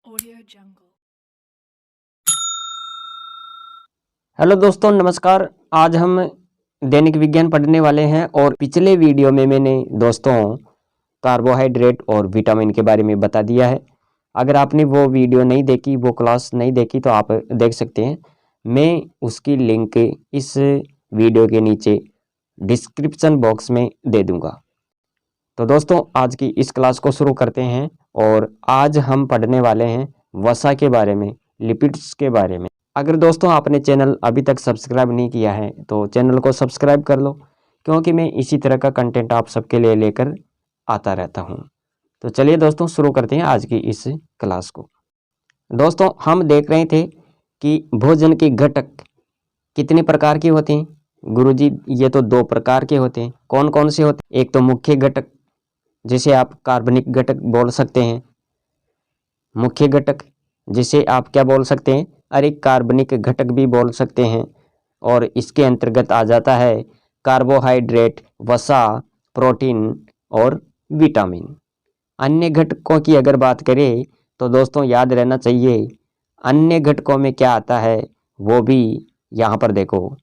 Audio Jungle। Hello दोस्तों, नमस्कार। आज हम दैनिक विज्ञान पढ़ने वाले हैं और पिछले वीडियो में मैंने दोस्तों कार्बोहाइड्रेट और विटामिन के बारे में बता दिया है। अगर आपने वो वीडियो नहीं देखी, वो क्लास नहीं देखी तो आप देख सकते हैं। मैं उसकी लिंक इस वीडियो के नीचे डिस्क्रिप्शन बॉक्स में दे दूंगा। तो दोस्तों, आज की इस क्लास को शुरू करते हैं और आज हम पढ़ने वाले हैं वसा के बारे में, लिपिड्स के बारे में। अगर दोस्तों आपने चैनल अभी तक सब्सक्राइब नहीं किया है तो चैनल को सब्सक्राइब कर लो, क्योंकि मैं इसी तरह का कंटेंट आप सबके लिए लेकर आता रहता हूं। तो चलिए दोस्तों, शुरू करते हैं आज की इस क्लास को। दोस्तों, हम देख रहे थे कि भोजन के घटक कितने प्रकार के होते हैं। गुरुजी, ये तो 2 प्रकार के होते हैं। कौन कौन से होते हैं? एक तो मुख्य घटक, जिसे आप कार्बनिक घटक बोल सकते हैं। मुख्य घटक जिसे आप क्या बोल सकते हैं? अरे, कार्बनिक घटक भी बोल सकते हैं। और इसके अंतर्गत आ जाता है कार्बोहाइड्रेट, वसा, प्रोटीन और विटामिन। अन्य घटकों की अगर बात करें तो दोस्तों याद रहना चाहिए, अन्य घटकों में क्या आता है वो भी यहाँ पर देखो।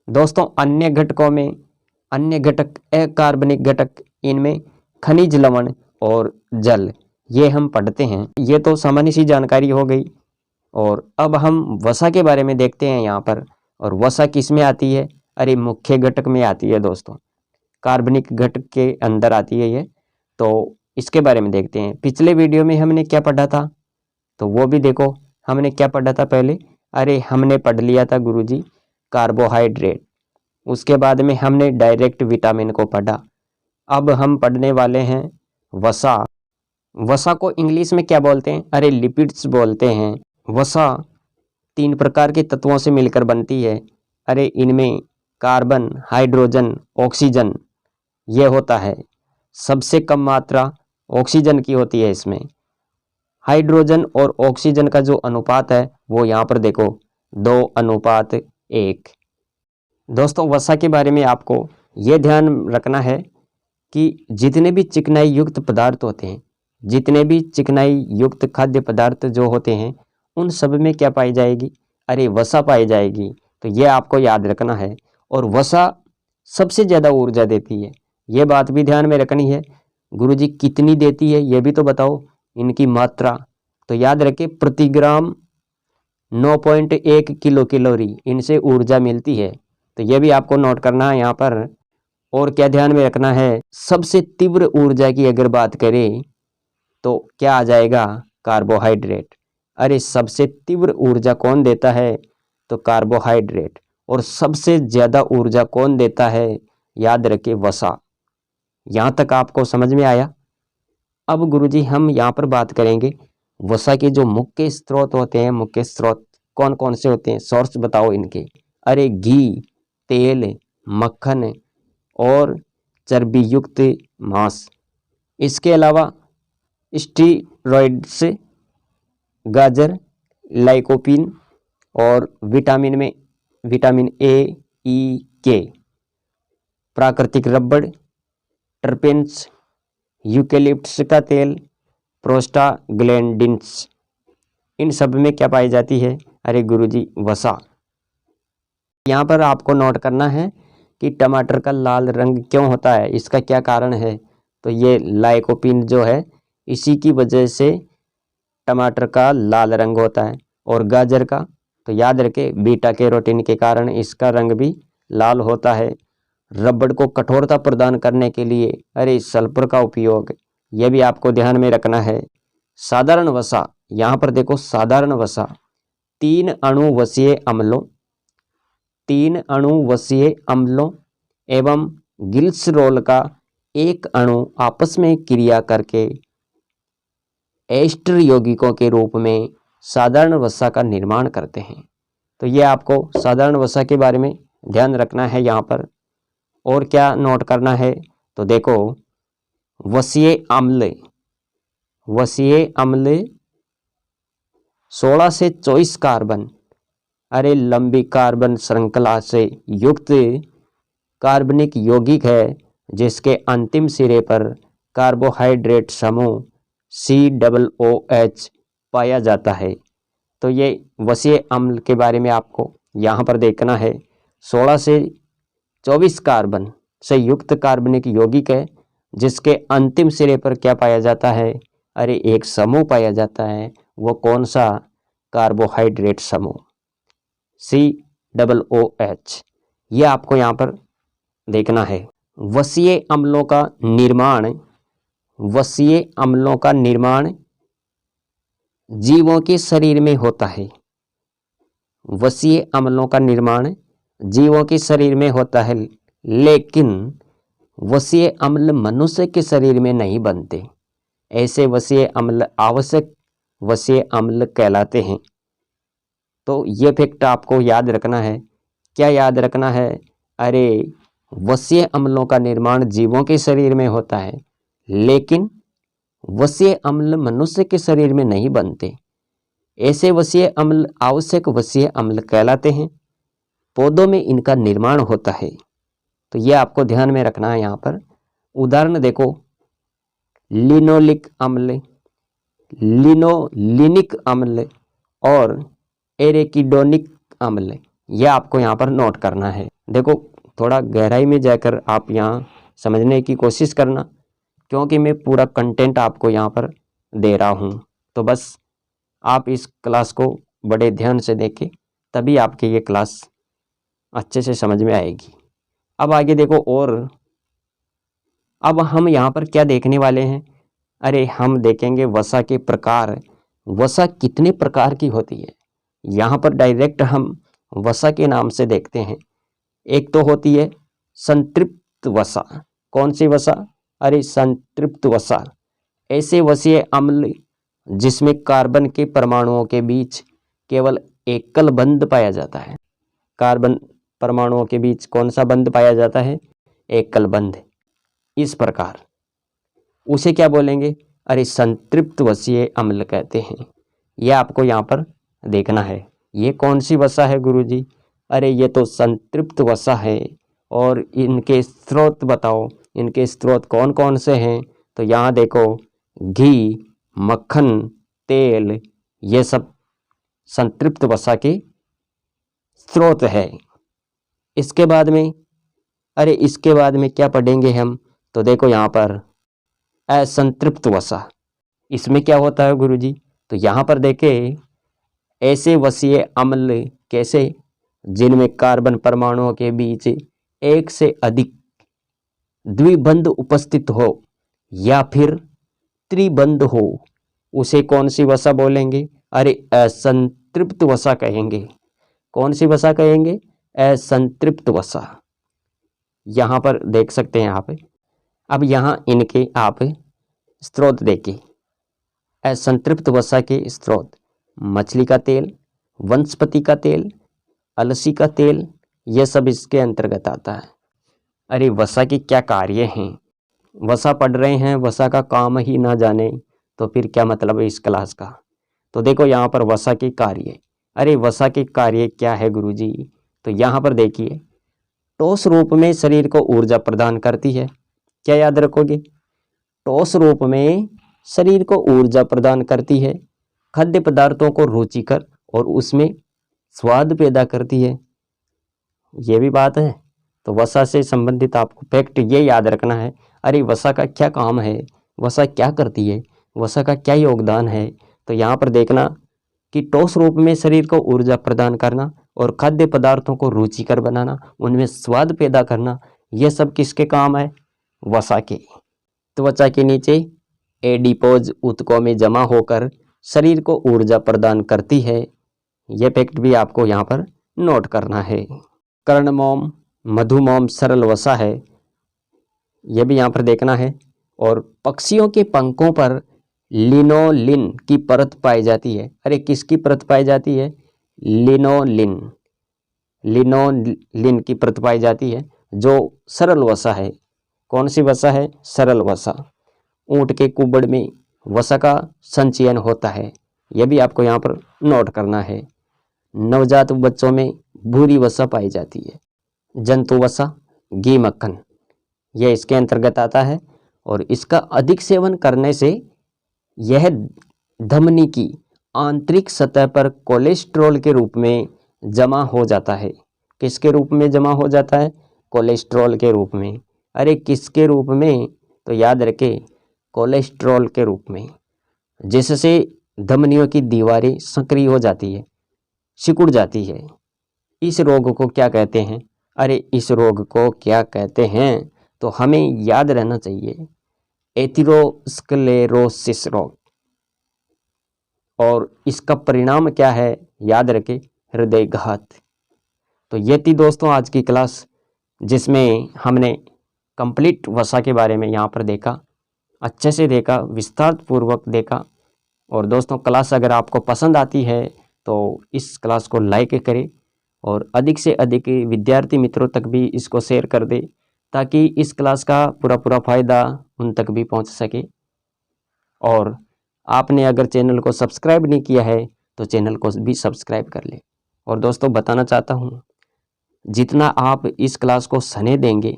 दोस्तों, अन्य घटकों में अन्य घटक अकार्बनिक घटक, इनमें खनिज लवण और जल, ये हम पढ़ते हैं। ये तो सामान्य सी जानकारी हो गई। और अब हम वसा के बारे में देखते हैं यहाँ पर। और वसा किस में आती है? अरे, मुख्य घटक में आती है दोस्तों, कार्बनिक घटक के अंदर आती है ये। तो इसके बारे में देखते हैं। पिछले वीडियो में हमने क्या पढ़ा था तो वो भी देखो। हमने क्या पढ़ा था पहले? अरे, हमने पढ़ लिया था गुरुजी कार्बोहाइड्रेट। उसके बाद में हमने डायरेक्ट विटामिन को पढ़ा। अब हम पढ़ने वाले हैं वसा। वसा को इंग्लिश में क्या बोलते हैं? अरे, लिपिड्स बोलते हैं। वसा 3 प्रकार के तत्वों से मिलकर बनती है। अरे, इनमें कार्बन, हाइड्रोजन, ऑक्सीजन ये होता है। सबसे कम मात्रा ऑक्सीजन की होती है इसमें। हाइड्रोजन और ऑक्सीजन का जो अनुपात है वो यहाँ पर देखो, 2:1। दोस्तों, वसा के बारे में आपको ये ध्यान रखना है कि जितने भी चिकनाई युक्त पदार्थ होते हैं, जितने भी चिकनाई युक्त खाद्य पदार्थ जो होते हैं, उन सब में क्या पाई जाएगी? अरे, वसा पाई जाएगी। तो ये आपको याद रखना है। और वसा सबसे ज़्यादा ऊर्जा देती है, ये बात भी ध्यान में रखनी है। गुरुजी, कितनी देती है ये भी तो बताओ, इनकी मात्रा। तो याद रखें, प्रति ग्राम 9.1 किलो कैलोरी इनसे ऊर्जा मिलती है। तो ये भी आपको नोट करना है यहाँ पर। और क्या ध्यान में रखना है? सबसे तीव्र ऊर्जा की अगर बात करें तो क्या आ जाएगा? कार्बोहाइड्रेट। अरे, सबसे तीव्र ऊर्जा कौन देता है? तो कार्बोहाइड्रेट। और सबसे ज़्यादा ऊर्जा कौन देता है? याद रखिए, वसा। यहाँ तक आपको समझ में आया? अब गुरुजी हम यहाँ पर बात करेंगे वसा के जो मुख्य स्रोत होते हैं। मुख्य स्रोत कौन कौन से होते हैं? सोर्स बताओ इनके। अरे, घी, तेल, मक्खन और चर्बी युक्त मांस। इसके अलावा स्टीरॉइड्स, गाजर, लाइकोपीन और विटामिन में विटामिन ए, ई, के, प्राकृतिक रबड़, टर्पेन्स, यूकेलिप्टस का तेल, प्रोस्टाग्लैंडिन्स, इन सब में क्या पाई जाती है? अरे गुरुजी, वसा। यहाँ पर आपको नोट करना है कि टमाटर का लाल रंग क्यों होता है, इसका क्या कारण है? तो ये लाइकोपीन जो है, इसी की वजह से टमाटर का लाल रंग होता है। और गाजर का तो याद रखें, बीटा कैरोटीन के कारण इसका रंग भी लाल होता है। रबड़ को कठोरता प्रदान करने के लिए अरे सल्फर का उपयोग, यह भी आपको ध्यान में रखना है। साधारण वसा, यहाँ पर देखो, साधारण वसा 3 अणुवसीय अम्लों एवं ग्लिसरॉल का एक अणु आपस में क्रिया करके एस्टर यौगिकों के रूप में साधारण वसा का निर्माण करते हैं। तो ये आपको साधारण वसा के बारे में ध्यान रखना है यहाँ पर। और क्या नोट करना है? तो देखो, वसीय अम्ल 16 से 24 कार्बन, अरे लंबी कार्बन श्रृंखला से युक्त कार्बनिक यौगिक है, जिसके अंतिम सिरे पर कार्बोहाइड्रेट समूह COOH पाया जाता है। तो ये वसीय अम्ल के बारे में आपको यहाँ पर देखना है। 16 से 24 कार्बन से युक्त कार्बनिक यौगिक है, जिसके अंतिम सिरे पर क्या पाया जाता है? अरे एक समूह पाया जाता है। वो कौन सा? कार्बोहाइड्रेट समूह COOH। ये आपको यहाँ पर देखना है। वसीय अम्लों का निर्माण, वसीय अम्लों का निर्माण जीवों के शरीर में होता है। वसीय अम्लों का निर्माण जीवों के शरीर में होता है, लेकिन वसीय अम्ल मनुष्य के शरीर में नहीं बनते। ऐसे वसीय अम्ल आवश्यक वसीय अम्ल कहलाते हैं। तो ये फैक्ट आपको याद रखना है। क्या याद रखना है? अरे वसीय अम्लों का निर्माण जीवों के शरीर में होता है, लेकिन वसीय अम्ल मनुष्य के शरीर में नहीं बनते। ऐसे वसीय अम्ल आवश्यक वसीय अम्ल कहलाते हैं। पौधों में इनका निर्माण होता है। तो ये आपको ध्यान में रखना है। यहाँ पर उदाहरण देखो, लिनोलिक अम्ल, लिनोलिनिक अम्ल और एरेकिडोनिक अम्ल, यह आपको यहाँ पर नोट करना है। देखो थोड़ा गहराई में जाकर आप यहाँ समझने की कोशिश करना, क्योंकि मैं पूरा कंटेंट आपको यहाँ पर दे रहा हूँ। तो बस आप इस क्लास को बड़े ध्यान से देखें, तभी आपकी ये क्लास अच्छे से समझ में आएगी। अब आगे देखो, और अब हम यहाँ पर क्या देखने वाले हैं? अरे हम देखेंगे वसा के प्रकार। वसा कितने प्रकार की होती है, यहाँ पर डायरेक्ट हम वसा के नाम से देखते हैं। एक तो होती है संतृप्त वसा। कौन सी वसा? अरे संतृप्त वसा। ऐसे वसीय अम्ल जिसमें कार्बन के परमाणुओं के बीच केवल एकल बंध पाया जाता है। कार्बन परमाणुओं के बीच कौन सा बंध पाया जाता है? एकल बंध। इस प्रकार उसे क्या बोलेंगे? अरे संतृप्त वसीय अम्ल कहते हैं। यह आपको यहाँ पर देखना है। ये कौन सी वसा है गुरुजी? अरे ये तो संतृप्त वसा है। और इनके स्रोत बताओ, इनके स्रोत कौन कौन से हैं? तो यहाँ देखो, घी, मक्खन, तेल, ये सब संतृप्त वसा के स्रोत है। इसके बाद में, अरे इसके बाद में क्या पढ़ेंगे हम? तो देखो यहाँ पर असंतृप्त वसा। इसमें क्या होता है गुरुजी? तो यहाँ पर देखें, ऐसे वसीय अम्ल कैसे? जिनमें कार्बन परमाणुओं के बीच एक से अधिक द्विबंध उपस्थित हो या फिर त्रिबंध हो, उसे कौन सी वसा बोलेंगे? अरे असंतृप्त वसा कहेंगे। कौन सी वसा कहेंगे? असंतृप्त वसा। यहाँ पर देख सकते हैं आप। अब यहाँ इनके आप स्रोत देखिए। असंतृप्त वसा के स्रोत मछली का तेल, वनस्पति का तेल, अलसी का तेल, यह सब इसके अंतर्गत आता है। अरे वसा के क्या कार्य हैं? वसा पढ़ रहे हैं, वसा का काम ही ना जाने तो फिर क्या मतलब है इस क्लास का? तो देखो यहाँ पर वसा के कार्य। अरे वसा के कार्य क्या है गुरुजी? तो यहाँ पर देखिए, ठोस रूप में शरीर को ऊर्जा प्रदान करती है। क्या याद रखोगे? ठोस रूप में शरीर को ऊर्जा प्रदान करती है। खाद्य पदार्थों को रुचिकर और उसमें स्वाद पैदा करती है। ये भी बात है। तो वसा से संबंधित आपको फैक्ट ये याद रखना है। अरे वसा का क्या काम है, वसा क्या करती है, वसा का क्या योगदान है? तो यहाँ पर देखना कि ठोस रूप में शरीर को ऊर्जा प्रदान करना और खाद्य पदार्थों को रुचिकर बनाना, उनमें स्वाद पैदा करना, यह सब किसके काम है? वसा के। त्वचा के नीचे एडिपोज ऊतकों में जमा होकर शरीर को ऊर्जा प्रदान करती है। यह फैक्ट भी आपको यहाँ पर नोट करना है। कर्णमोम, मधुमोम सरल वसा है, यह भी यहाँ पर देखना है। और पक्षियों के पंखों पर लिनोलिन की परत पाई जाती है। अरे किसकी परत पाई जाती है? लिनोलिन। लिनोलिन की परत पाई जाती है, जो सरल वसा है। कौन सी वसा है? सरल वसा। ऊंट के कुबड़ में वसा का संचयन होता है, यह भी आपको यहाँ पर नोट करना है। नवजात बच्चों में भूरी वसा पाई जाती है। जंतु वसा, घी, मक्खन, यह इसके अंतर्गत आता है। और इसका अधिक सेवन करने से यह धमनी की आंतरिक सतह पर कोलेस्ट्रॉल के रूप में जमा हो जाता है। किसके रूप में जमा हो जाता है? कोलेस्ट्रॉल के रूप में। अरे किसके रूप में? तो याद रखें, कोलेस्ट्रॉल के रूप में, जिससे धमनियों की दीवारें सक्रिय हो जाती है, सिकुड़ जाती है। इस रोग को क्या कहते हैं? अरे इस रोग को क्या कहते हैं? तो हमें याद रहना चाहिए, एथेरोस्क्लेरोसिस रोग। और इसका परिणाम क्या है? याद रखें, हृदयघात। तो ये थी दोस्तों आज की क्लास, जिसमें हमने कंप्लीट वसा के बारे में यहाँ पर देखा, अच्छे से देखा, विस्तार पूर्वक देखा। और दोस्तों क्लास अगर आपको पसंद आती है तो इस क्लास को लाइक करें और अधिक से अधिक विद्यार्थी मित्रों तक भी इसको शेयर कर दे, ताकि इस क्लास का पूरा फ़ायदा उन तक भी पहुंच सके। और आपने अगर चैनल को सब्सक्राइब नहीं किया है तो चैनल को भी सब्सक्राइब कर ले। और दोस्तों बताना चाहता हूँ, जितना आप इस क्लास को स्नेह देंगे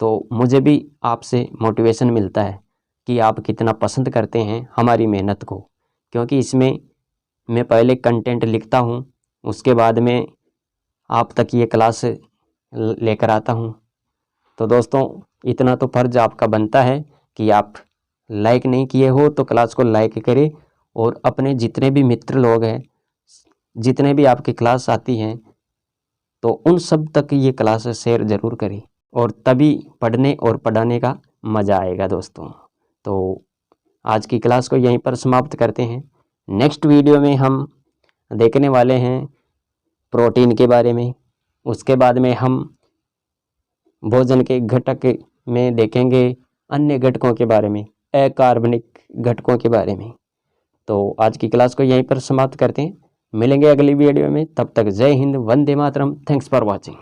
तो मुझे भी आपसे मोटिवेशन मिलता है कि आप कितना पसंद करते हैं हमारी मेहनत को। क्योंकि इसमें मैं पहले कंटेंट लिखता हूँ, उसके बाद में आप तक ये क्लास लेकर आता हूँ। तो दोस्तों इतना तो फर्ज आपका बनता है कि आप लाइक नहीं किए हो तो क्लास को लाइक करें, और अपने जितने भी मित्र लोग हैं, जितने भी आपकी क्लास आती हैं, तो उन सब तक ये क्लास शेयर ज़रूर करें, और तभी पढ़ने और पढ़ाने का मज़ा आएगा दोस्तों। तो आज की क्लास को यहीं पर समाप्त करते हैं। नेक्स्ट वीडियो में हम देखने वाले हैं प्रोटीन के बारे में। उसके बाद में हम भोजन के घटक में देखेंगे अन्य घटकों के बारे में, अकार्बनिक घटकों के बारे में। तो आज की क्लास को यहीं पर समाप्त करते हैं। मिलेंगे अगली वीडियो में, तब तक Jai Hind, Vande Mataram. Thanks for watching.